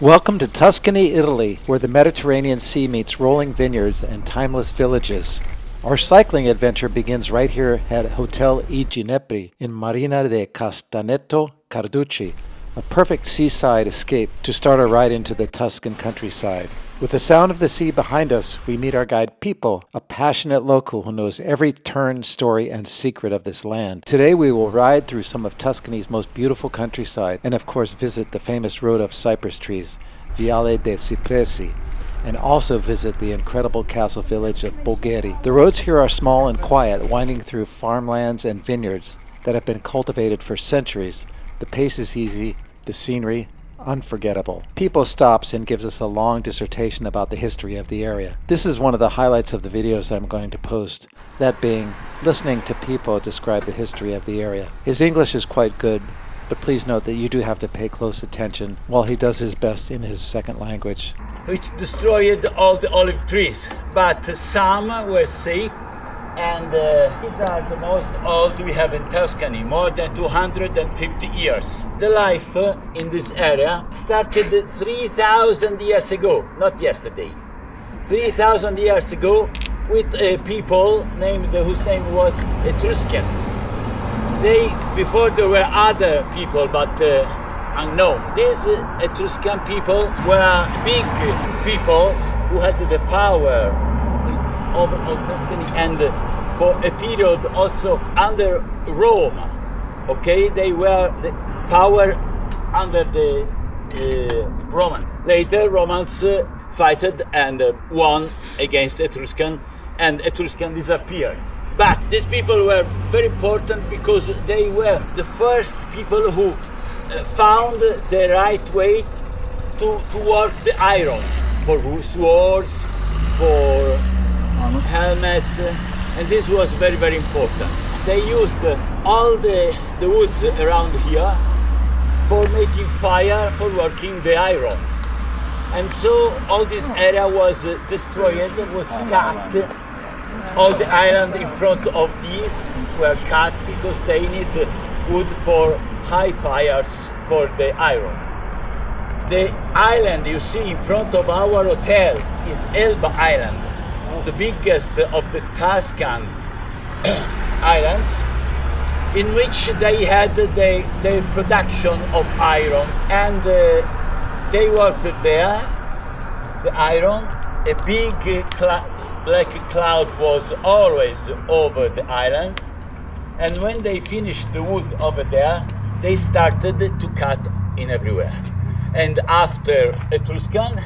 Welcome to Tuscany, Italy, where the Mediterranean Sea meets rolling vineyards and timeless villages. Our cycling adventure begins right here at Hotel I Ginepri in Marina di Castagneto Carducci, a perfect seaside escape to start our ride into the Tuscan countryside. With the sound of the sea behind us, we meet our guide Pippo, a passionate local who knows every turn, story, and secret of this land. Today we will ride through some of Tuscany's most beautiful countryside and of course visit the famous road of cypress trees, Viale de Cipressi, and also visit the incredible castle village of Bolgheri. The roads here are small and quiet, winding through farmlands and vineyards that have been cultivated for centuries. The pace is easy, the scenery unforgettable. Pippo stops and gives us a long dissertation about the history of the area. This is one of the highlights of the videos I'm going to post, that being listening to Pippo describe the history of the area. His English is quite good, but please note that you do have to pay close attention while he does his best in his second language. Which destroyed all the olive trees, but some were safe, and these are the most old we have in Tuscany, more than 250 years. The life in this area started 3,000 years ago, not yesterday. 3,000 years ago with a people whose name was Tuscan. Before there were other people, but unknown. These Etruscan people were big people who had the power over all Tuscany, and for a period also under Rome. Okay, they were the power under the Roman. Later, Romans fought and won against Etruscan, and Etruscan disappeared. But these people were very important because they were the first people who found the right way to work the iron for swords, for helmets, and this was very, very important. They used all the woods around here for making fire, for working the iron. And so all this area was destroyed, was cut. All the island in front of these were cut because they need wood for high fires for the iron. The island you see in front of our hotel is Elba Island, the biggest of the Tuscan islands, in which they had the production of iron, and they worked there, the iron. A big black cloud was always over the island, and when they finished the wood over there, they started to cut in everywhere. And after Etruscan,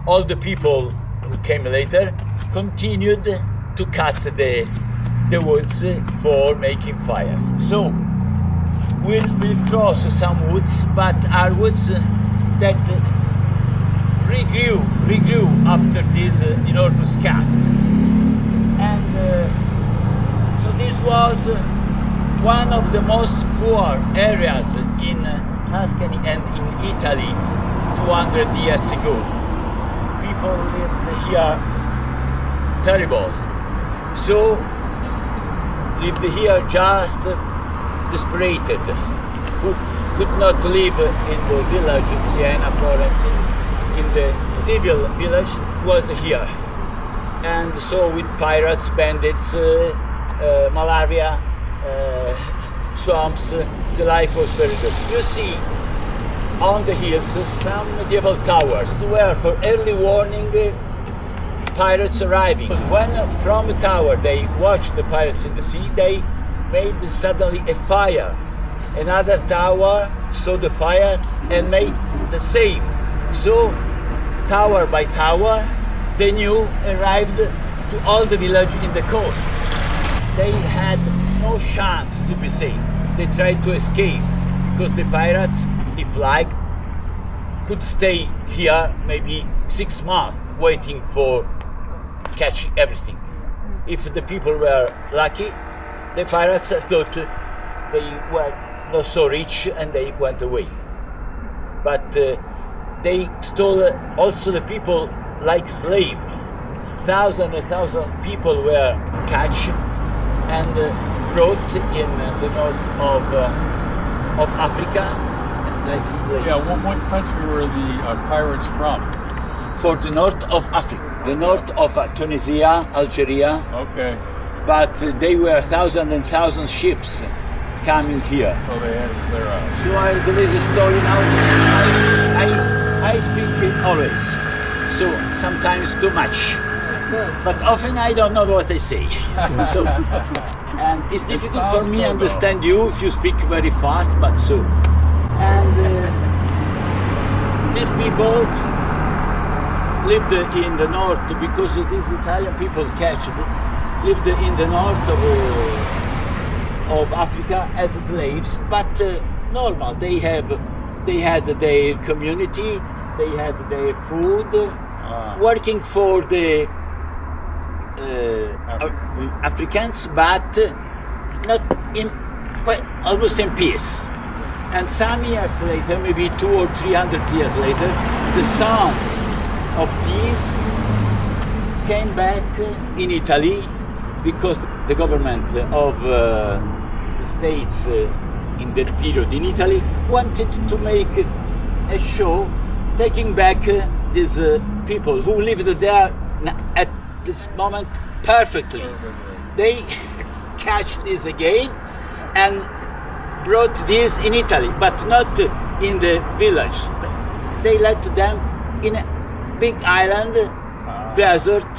all the people who came later continued to cut the woods for making fires. So we'll cross some woods, but are woods that regrew after this enormous cut. And so this was one of the most poor areas in Tuscany and in Italy 200 years ago. People lived here terrible. So lived here just desperated, who could not live in the village in Siena, Florence, in the civil village, was here. And so with pirates, bandits, malaria, swamps, the life was very good. You see on the hills some medieval towers where for early warning pirates arriving. When from a tower they watched the pirates in the sea, they made suddenly a fire. Another tower saw the fire and made the same. So tower by tower, the new arrived to all the village in the coast. They had no chance to be safe. They tried to escape because the pirates, if liked, could stay here maybe 6 months waiting for catching everything. If the people were lucky, the pirates thought they were not so rich and they went away. But they stole also the people like slave. Thousands and thousands of people were catched and brought in the north of Africa like slaves. Yeah, what country were the pirates from? For the north of Africa, the north of Tunisia, Algeria. Okay, But they were thousands and thousands ships coming here. so they had their. So there is a story now. I speak always, so sometimes too much, but often I don't know what I say. So, and it's difficult for me to understand you if you speak very fast, but so. And these people lived in the north because these Italian people lived in the north of Africa as slaves, but normal. They had their community, they had their food, working for the Africans, but not in almost in peace. And some years later, maybe 200 or 300 years later, the sons of these came back in Italy because the government of the states in that period in Italy wanted to make a show taking back these people who lived there at this moment perfectly. They catch this again and brought this in Italy, but not in the village. They let them in a big island, desert,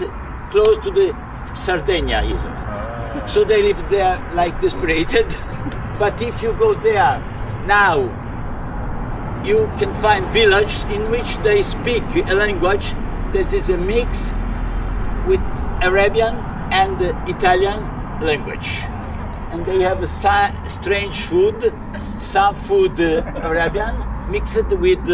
close to the Sardinia island. So they live there like desperated. But if you go there now, you can find villages in which they speak a language that is a mix with Arabian and Italian language. And they have a strange food, some food Arabian mixed with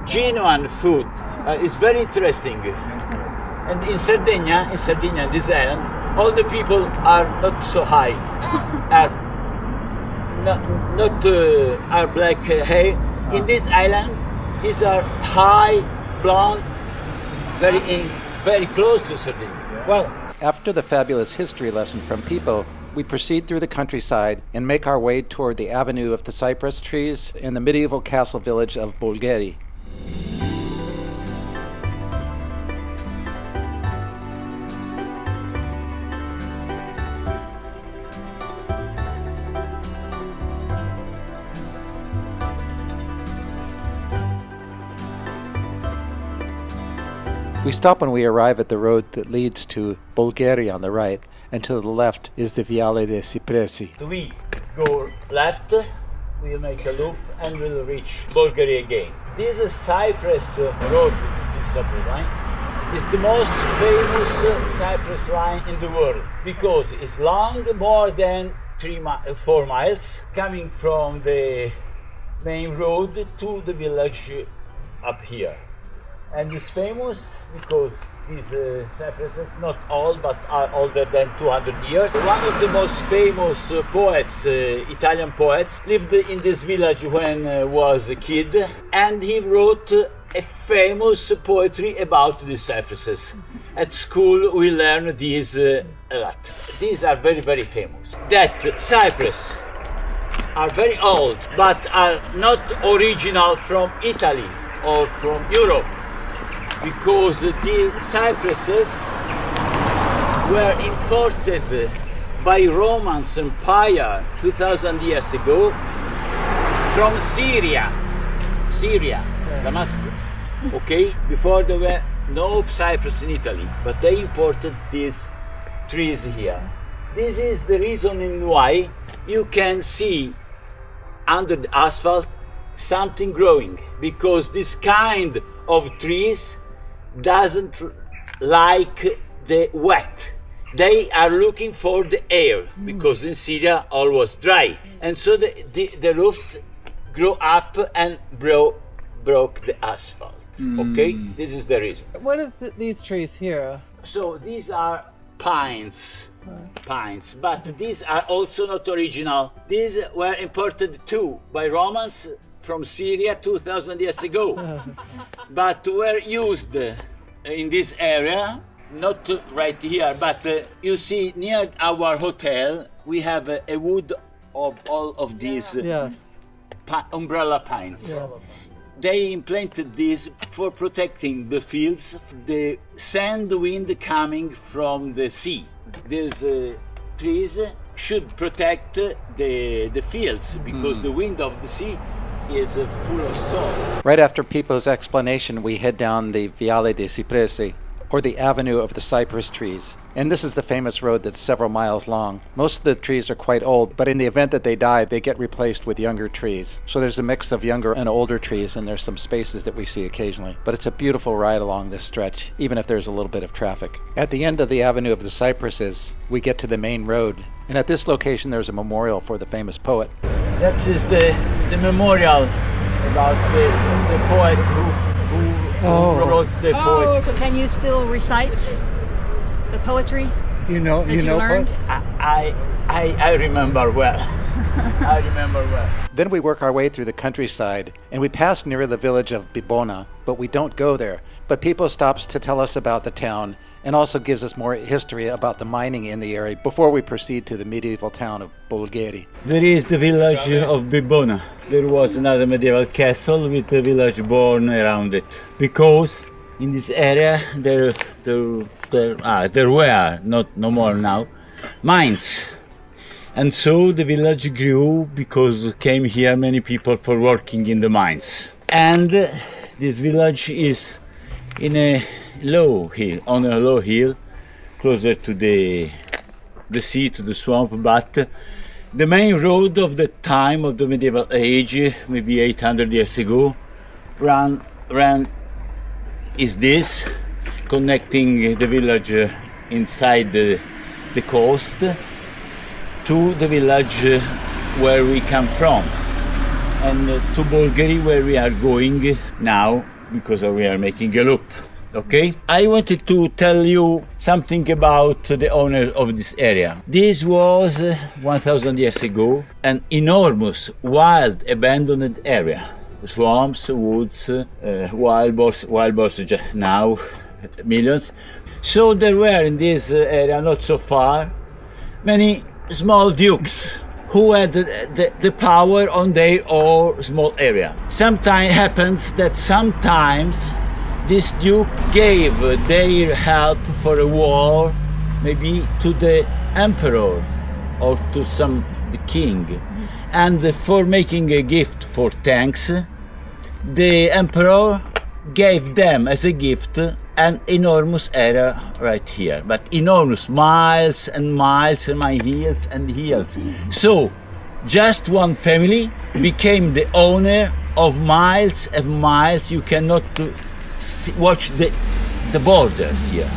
genuine food. It's very interesting. And in Sardinia, this island, all the people are not so high, are are black hair. In this island, these are high, blonde, very close to Sardinia. Well, After the fabulous history lesson from Pippo, we proceed through the countryside and make our way toward the avenue of the cypress trees in the medieval castle village of Bolgheri. We stop when we arrive at the road that leads to Bolgheri on the right, and to the left is the Viale de Cipressi. we go left, we'll make a loop and we'll reach Bolgheri again. This is Cypress road, this is cypress line. It's the most famous cypress line in the world because it's long, more than 4 miles, coming from the main road to the village up here. And it's famous because these cypresses, not all, but are older than 200 years. One of the most famous poets, Italian poets, lived in this village when he was a kid, and he wrote a famous poetry about the cypresses. At school we learn these a lot. These are very, very famous. That cypress are very old, but are not original from Italy or from Europe, because the cypresses were imported by Roman Empire 2000 years ago from Syria, Damascus. Okay, before there were no cypress in Italy, but they imported these trees here. This is the reason why you can see under the asphalt something growing, because this kind of trees doesn't like the wet. They are looking for the air, because in Syria all was dry, and so the roofs grow up and broke the asphalt. Okay, this is the reason. What is these trees here? So these are pines, but these are also not original. These were imported too by Romans from Syria 2000 years ago, but were used in this area, not right here, but you see near our hotel we have a wood of all of these Yes. umbrella pines. They implanted this for protecting the fields, the sand wind coming from the sea. These trees should protect the fields because the wind of the sea is full of salt. Right after Pippo's explanation, we head down the Viale di Cipressi, or the Avenue of the Cypress Trees. And this is the famous road that's several miles long. Most of the trees are quite old, but in the event that they die, they get replaced with younger trees. So there's a mix of younger and older trees, and there's some spaces that we see occasionally. But it's a beautiful ride along this stretch, even if there's a little bit of traffic. At the end of the Avenue of the Cypresses, we get to the main road. And at this location, there's a memorial for the famous poet. That is the memorial about the poet who wrote the poet. So can you still recite the poetry that you learned? I remember well. I remember well. Then we work our way through the countryside, and we pass near the village of Bibona, but we don't go there. But Pippo stops to tell us about the town and also gives us more history about the mining in the area before we proceed to the medieval town of Bolgheri. There is the village of Bibona. There was another medieval castle with a village born around it. Because in this area there were, no more now, mines. And so the village grew because came here many people for working in the mines. And this village is in a low hill, on a low hill, closer to the sea, to the swamp. But the main road of the time of the medieval age, maybe 800 years ago, ran is this, connecting the village inside the coast to the village where we come from, and to Bolgheri, where we are going now, because we are making a loop. Okay? I wanted to tell you something about the owner of this area. This was 1,000 years ago an enormous, wild, abandoned area. Swamps, woods, wild boars just now, millions. So there were in this area, not so far, many small dukes who had the power on their own small area. Sometimes happens that sometimes this duke gave their help for a war, maybe to the emperor or to the king. And for making a gift for thanks, the emperor gave them as a gift an enormous area right here, but enormous, miles and miles and hills and hills. So just one family became the owner of miles and miles. You cannot watch the border here.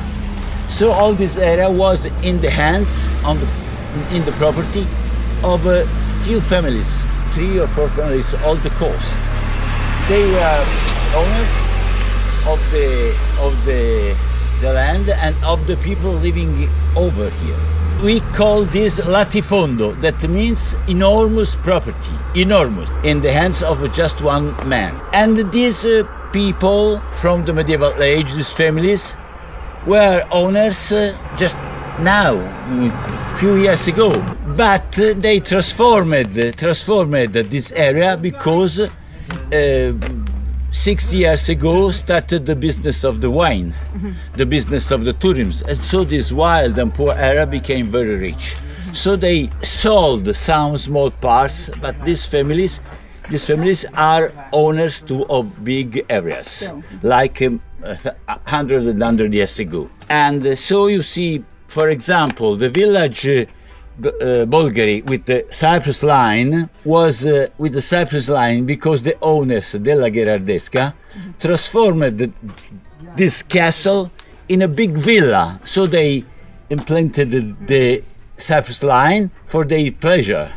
So all this area was in the hands, in the property of a few families, 3 or 4 families, all the coast. They were owners of the land and of the people living over here. We call this latifondo, that means enormous property, enormous, in the hands of just one man. And these people from the medieval age, these families, were owners just now, a few years ago. But they transformed this area because 60 years ago started the business of the wine, the business of the tourism. And so this wild and poor area became very rich. So they sold some small parts, but these families are owners too of big areas, like 100 years ago. And so you see, for example, the village Bolgheri with the cypress line was with the cypress line because the owners della Gherardesca transformed this castle in a big villa. So they implanted the cypress line for their pleasure.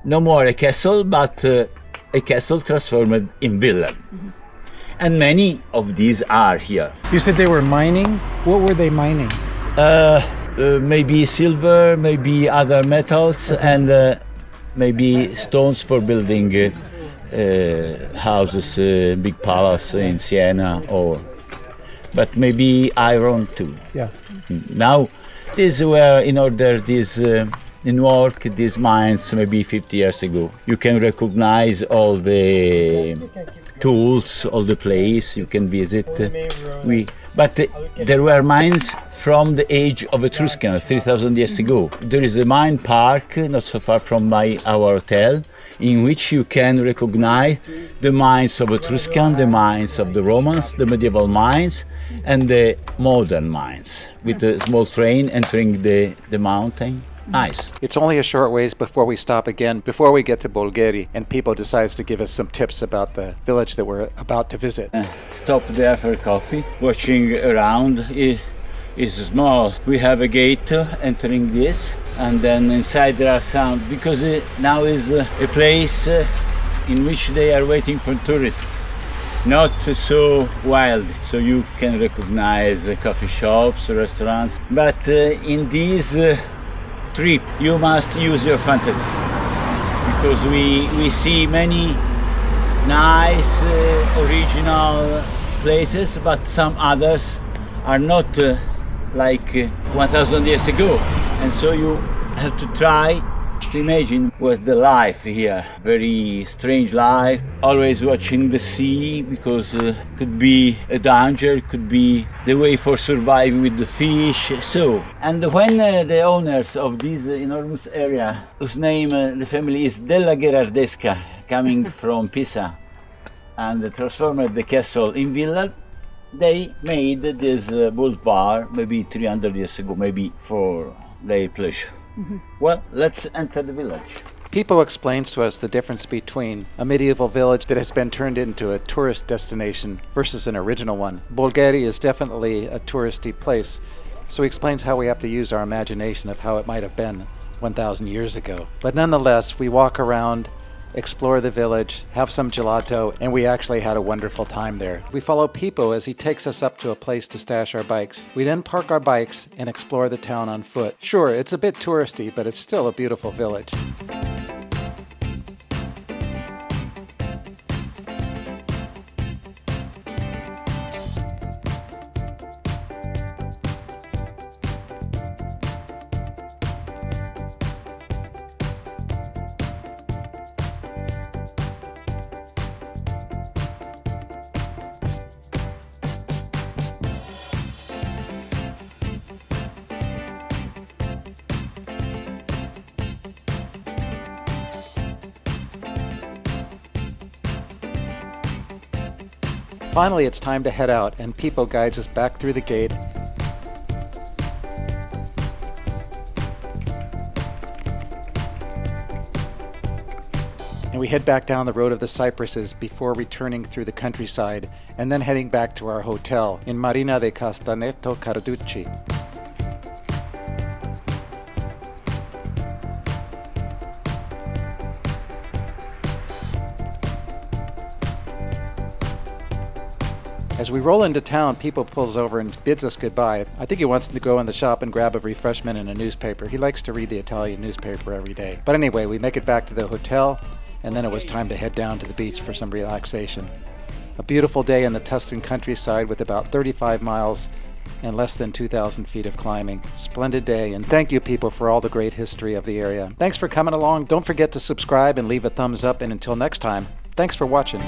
No more a castle, but a castle transformed in villa. And many of these are here. You said they were mining? What were they mining? Maybe silver, maybe other metals, and maybe stones for building houses, big palace in Siena, but maybe iron too. Yeah. Now, these were in order these in work these mines maybe 50 years ago. You can recognize all the tools, all the place you can visit. But there were mines from the age of Tuscany, 3,000 years ago. There is a mine park not so far from our hotel, in which you can recognize the mines of Tuscan, the mines of the Romans, the medieval mines, and the modern mines, with a small train entering the mountain. Nice. It's only a short ways before we stop again, before we get to Bolgheri, and Pippo decides to give us some tips about the village that we're about to visit. Stop there for coffee. Watching around is small. We have a gate entering this, and then inside there are some, because now is a place in which they are waiting for tourists. Not so wild, so you can recognize coffee shops, restaurants, but in this trip you must use your fantasy, because we see many nice original places, but some others are not like 1,000 years ago, and so you have to try to imagine was the life here. Very strange life, always watching the sea, because could be a danger, could be the way for surviving with the fish. So, and when the owners of this enormous area, whose name the family is della Gherardesca, coming from Pisa, and transformed the castle in villa, they made this boulevard maybe 300 years ago, maybe for their pleasure. Well, let's enter the village. Pippo explains to us the difference between a medieval village that has been turned into a tourist destination versus an original one. Bolgheri is definitely a touristy place, so he explains how we have to use our imagination of how it might have been 1,000 years ago. But nonetheless, we walk around, explore the village, have some gelato, and we actually had a wonderful time there. We follow Pippo as he takes us up to a place to stash our bikes. We then park our bikes and explore the town on foot. Sure, it's a bit touristy, but it's still a beautiful village. Finally, it's time to head out, and Pippo guides us back through the gate. And we head back down the road of the cypresses before returning through the countryside and then heading back to our hotel in Marina di Castagneto Carducci. As we roll into town, Pippo pulls over and bids us goodbye. I think he wants to go in the shop and grab a refreshment and a newspaper. He likes to read the Italian newspaper every day. But anyway, we make it back to the hotel, and then it was time to head down to the beach for some relaxation. A beautiful day in the Tuscan countryside with about 35 miles and less than 2,000 feet of climbing. Splendid day, and thank you, Pippo, for all the great history of the area. Thanks for coming along. Don't forget to subscribe and leave a thumbs up, and until next time, thanks for watching.